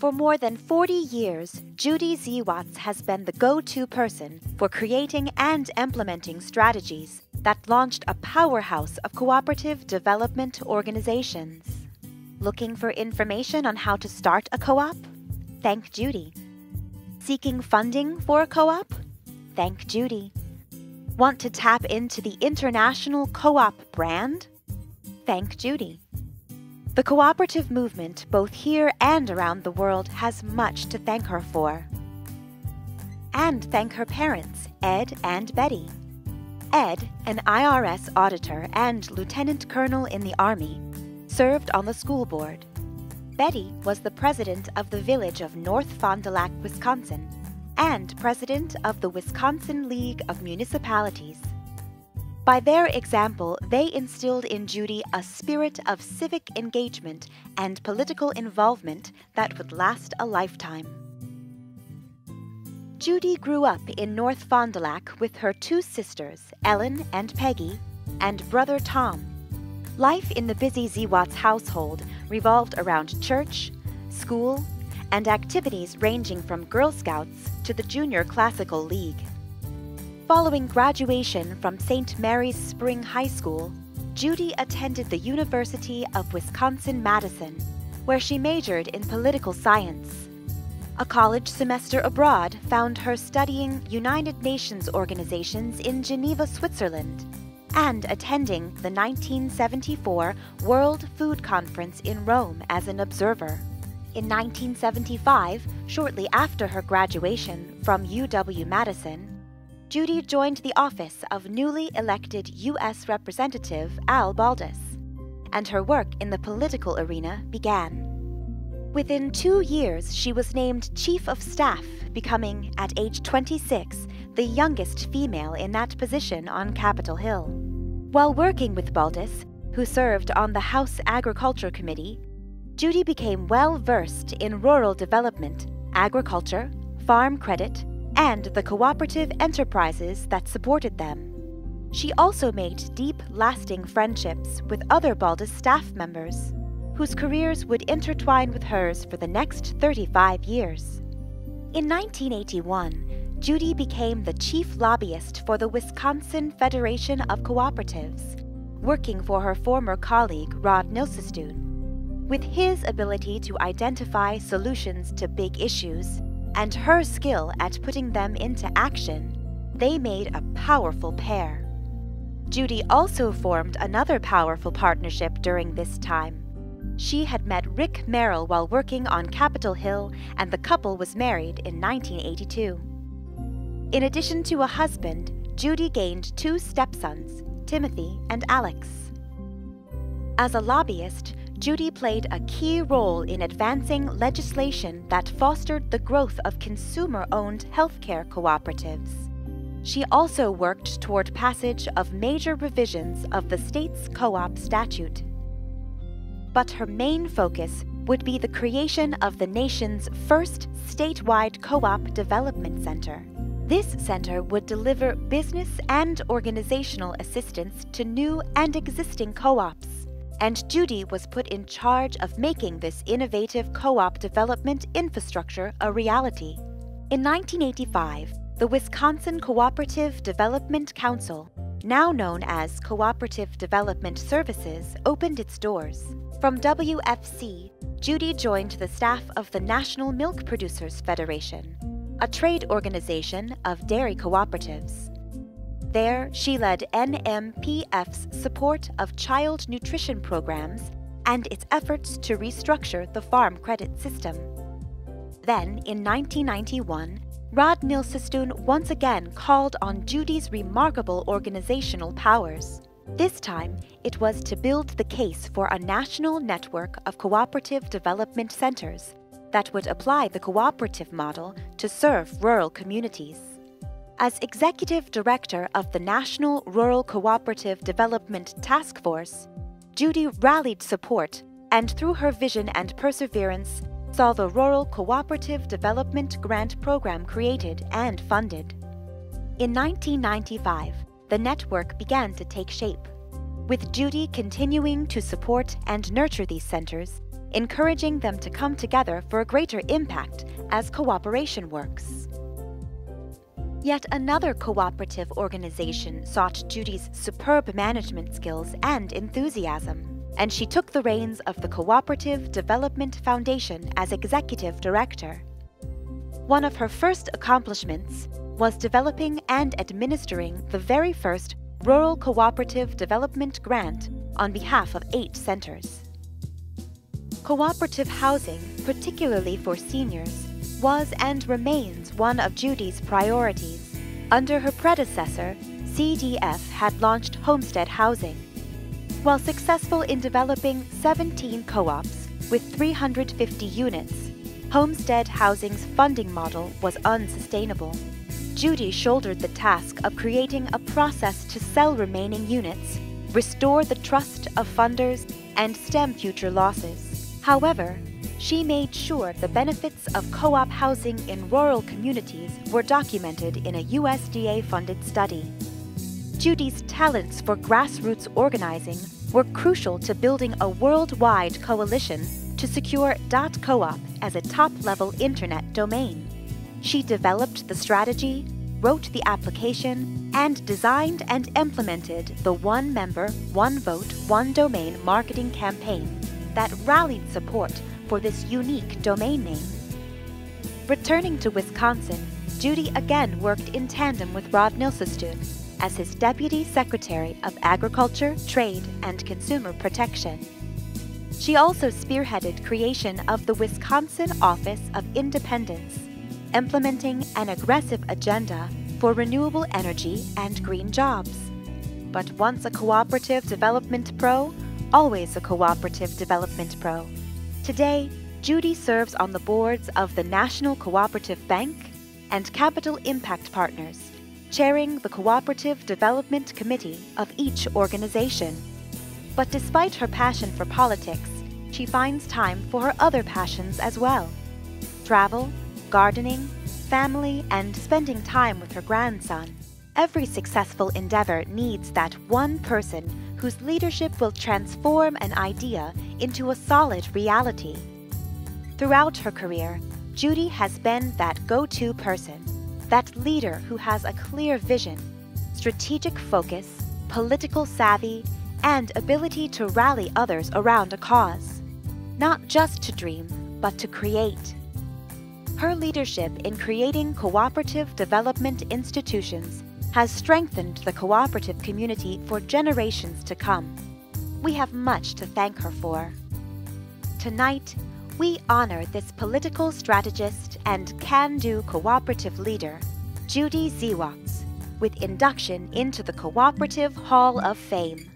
For more than 40 years, Judy Ziewacz has been the go-to person for creating and implementing strategies that launched a powerhouse of cooperative development organizations. Looking for information on how to start a co-op? Thank Judy. Seeking funding for a co-op? Thank Judy. Want to tap into the international co-op brand? Thank Judy. The cooperative movement, both here and around the world, has much to thank her for. And thank her parents, Ed and Betty. Ed, an IRS auditor and lieutenant colonel in the Army, served on the school board. Betty was the president of the village of North Fond du Lac, Wisconsin, and president of the Wisconsin League of Municipalities. By their example, they instilled in Judy a spirit of civic engagement and political involvement that would last a lifetime. Judy grew up in North Fond du Lac with her two sisters, Ellen and Peggy, and brother Tom. Life in the busy Ziewacz household revolved around church, school, and activities ranging from Girl Scouts to the Junior Classical League. Following graduation from St. Mary's Spring High School, Judy attended the University of Wisconsin-Madison, where she majored in political science. A college semester abroad found her studying United Nations organizations in Geneva, Switzerland, and attending the 1974 World Food Conference in Rome as an observer. In 1975, shortly after her graduation from UW-Madison, Judy joined the office of newly elected U.S. Representative Al Baldus, and her work in the political arena began. Within 2 years, she was named Chief of Staff, becoming, at age 26, the youngest female in that position on Capitol Hill. While working with Baldus, who served on the House Agriculture Committee, Judy became well-versed in rural development, agriculture, farm credit, and the cooperative enterprises that supported them. She also made deep, lasting friendships with other Baldus staff members, whose careers would intertwine with hers for the next 35 years. In 1981, Judy became the chief lobbyist for the Wisconsin Federation of Cooperatives, working for her former colleague Rod Nilsestun. With his ability to identify solutions to big issues, and her skill at putting them into action, they made a powerful pair. Judy also formed another powerful partnership during this time. She had met Rick Merrill while working on Capitol Hill, and the couple was married in 1982. In addition to a husband, Judy gained 2 stepsons, Timothy and Alex. As a lobbyist, Judy played a key role in advancing legislation that fostered the growth of consumer-owned healthcare cooperatives. She also worked toward passage of major revisions of the state's co-op statute. But her main focus would be the creation of the nation's first statewide co-op development center. This center would deliver business and organizational assistance to new and existing co-ops, and Judy was put in charge of making this innovative co-op development infrastructure a reality. In 1985, the Wisconsin Cooperative Development Council, now known as Cooperative Development Services, opened its doors. From WFC, Judy joined the staff of the National Milk Producers Federation, a trade organization of dairy cooperatives. There, she led NMPF's support of child nutrition programs and its efforts to restructure the farm credit system. Then, in 1991, Rod Nilsestun once again called on Judy's remarkable organizational powers. This time, it was to build the case for a national network of cooperative development centers that would apply the cooperative model to serve rural communities. As Executive Director of the National Rural Cooperative Development Task Force, Judy rallied support and, through her vision and perseverance, saw the Rural Cooperative Development Grant Program created and funded. In 1995, the network began to take shape. With Judy continuing to support and nurture these centers, encouraging them to come together for a greater impact as cooperation works. Yet another cooperative organization sought Judy's superb management skills and enthusiasm, and she took the reins of the Cooperative Development Foundation as executive director. One of her first accomplishments was developing and administering the very first Rural Cooperative Development Grant on behalf of 8 centers. Cooperative housing, particularly for seniors, was and remains one of Judy's priorities. Under her predecessor, CDF had launched homestead housing. While successful in developing 17 co-ops with 350 units, homestead housing's funding model was unsustainable. Judy shouldered the task of creating a process to sell remaining units, restore the trust of funders, and stem future losses. However, she made sure the benefits of co-op housing in rural communities were documented in a USDA-funded study. Judy's talents for grassroots organizing were crucial to building a worldwide coalition to secure .coop as a top-level internet domain. She developed the strategy, wrote the application, and designed and implemented the One Member, One Vote, One Domain marketing campaign that rallied support for this unique domain name. Returning to Wisconsin, Judy again worked in tandem with Rod Nilsestuen as his Deputy Secretary of Agriculture, Trade, and Consumer Protection. She also spearheaded creation of the Wisconsin Office of Independence, implementing an aggressive agenda for renewable energy and green jobs. But once a cooperative development pro, always a cooperative development pro. Today, Judy serves on the boards of the National Cooperative Bank and Capital Impact Partners, chairing the Cooperative Development Committee of each organization. But despite her passion for politics, she finds time for her other passions as well: travel, gardening, family, and spending time with her grandson. Every successful endeavor needs that one person whose leadership will transform an idea into a solid reality. Throughout her career, Judy has been that go-to person, that leader who has a clear vision, strategic focus, political savvy, and ability to rally others around a cause. Not just to dream, but to create. Her leadership in creating cooperative development institutions has strengthened the cooperative community for generations to come. We have much to thank her for. Tonight, we honor this political strategist and can-do cooperative leader, Judy Ziewacz, with induction into the Cooperative Hall of Fame.